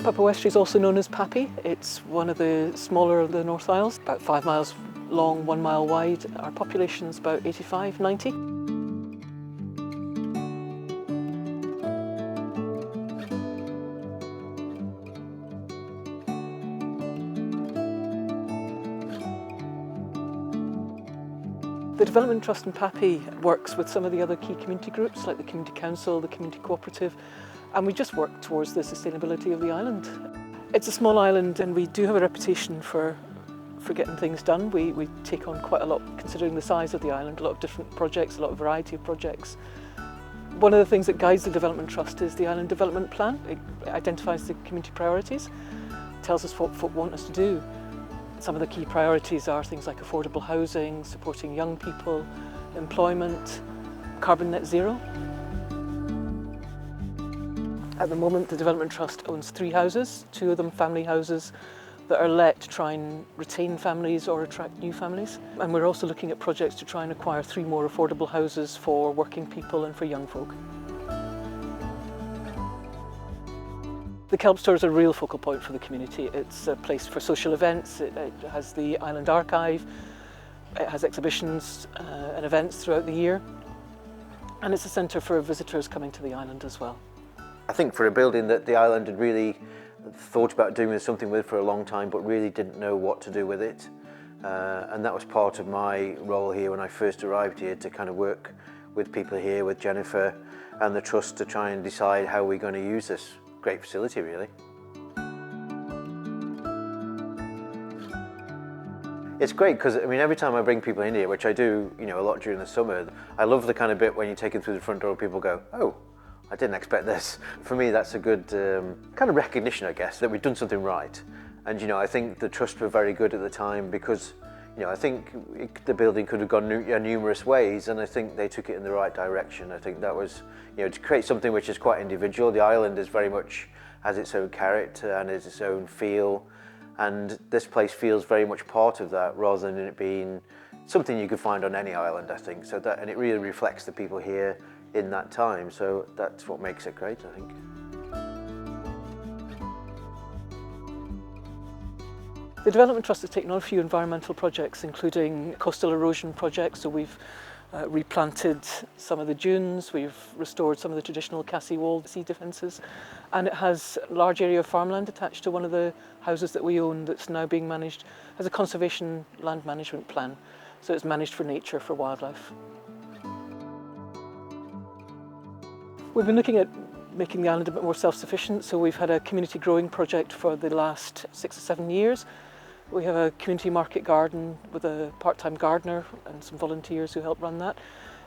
Papua Westry is also known as Papay. It's one of the smaller of the North Isles, about 5 miles long, 1 mile wide. Our population's about 85, 90. The Development Trust in Papay works with some of the other key community groups like the Community Council, the Community Cooperative, and we just work towards the sustainability of the island. It's a small island and we do have a reputation for getting things done. We take on quite a lot considering the size of the island, a lot of different projects, a lot of variety of projects. One of the things that guides the Development Trust is the Island Development Plan. It identifies the community priorities, tells us what folk want us to do. Some of the key priorities are things like affordable housing, supporting young people, employment, carbon net zero. At the moment, the Development Trust owns 3 houses, 2 of them family houses that are let to try and retain families or attract new families. And we're also looking at projects to try and acquire 3 more affordable houses for working people and for young folk. The Kelp Store is a real focal point for the community. It's a place for social events, it has the Island Archive, it has exhibitions and events throughout the year, and it's a centre for visitors coming to the island as well. I think for a building that the island had really thought about doing something with for a long time but really didn't know what to do with it, and that was part of my role here when I first arrived here, to kind of work with people here, with Jennifer and the Trust, to try and decide how we're going to use this great facility really. It's great because I mean every time I bring people in here, which I do, you know, a lot during the summer, I love the kind of bit when you take them through the front door, people go, oh, I didn't expect this. For me that's a good kind of recognition, I guess, that we've done something right. And you know, I think the Trust were very good at the time because, you know, I think the building could have gone numerous ways, and I think they took it in the right direction. I think that was, you know, to create something which is quite individual. The island is very much has its own character and has its own feel, and this place feels very much part of that rather than it being something you could find on any island, I think. So that, and it really reflects the people here in that time. So that's what makes it great, I think. The Development Trust has taken on a few environmental projects, including coastal erosion projects. So we've replanted some of the dunes, we've restored some of the traditional Cassie wall sea defences, and it has a large area of farmland attached to one of the houses that we own that's now being managed as a conservation land management plan. So it's managed for nature, for wildlife. We've been looking at making the island a bit more self-sufficient, so we've had a community growing project for the last 6 or 7 years. We have a community market garden with a part-time gardener and some volunteers who help run that.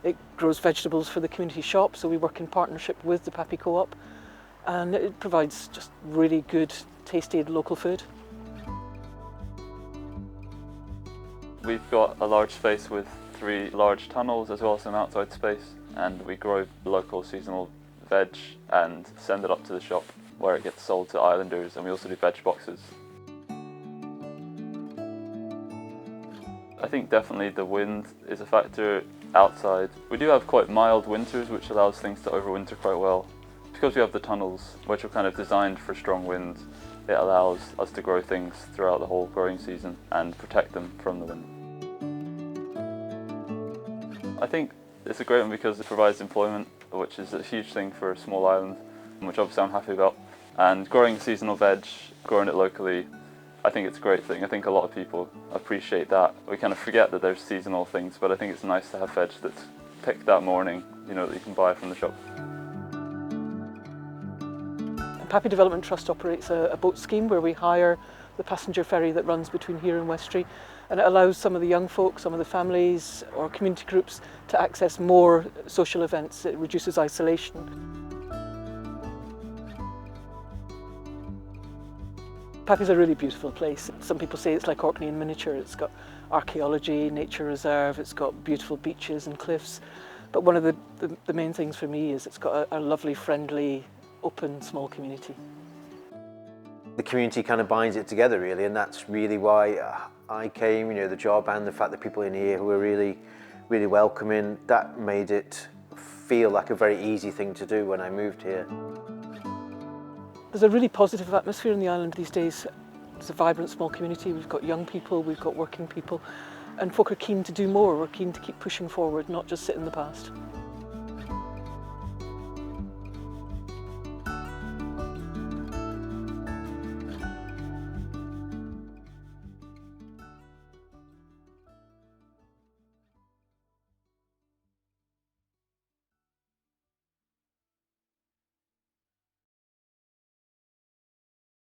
It grows vegetables for the community shop, so we work in partnership with the Papay Co-op, and it provides just really good, tasty local food. We've got a large space with 3 large tunnels as well as some outside space, and we grow local seasonal veg and send it up to the shop where it gets sold to islanders, and we also do veg boxes. I think definitely the wind is a factor outside. We do have quite mild winters, which allows things to overwinter quite well. Because we have the tunnels, which are kind of designed for strong wind, it allows us to grow things throughout the whole growing season and protect them from the wind. I think it's a great one because it provides employment, which is a huge thing for a small island, which obviously I'm happy about. And growing seasonal veg, growing it locally, I think it's a great thing. I think a lot of people appreciate that. We kind of forget that there's seasonal things, but I think it's nice to have veg that's picked that morning, you know, that you can buy from the shop. Papay Development Trust operates a boat scheme where we hire the passenger ferry that runs between here and Westry, and it allows some of the young folk, some of the families or community groups to access more social events. It reduces isolation. Papay's a really beautiful place. Some people say it's like Orkney in miniature. It's got archaeology, nature reserve, it's got beautiful beaches and cliffs. But one of the main things for me is it's got a lovely, friendly, open, small community. The community kind of binds it together really, and that's really why I came, you know, the job and the fact that people in here who were really, really welcoming, that made it feel like a very easy thing to do when I moved here. There's a really positive atmosphere in the island these days. It's a vibrant small community. We've got young people, we've got working people, and folk are keen to do more. We're keen to keep pushing forward, not just sit in the past.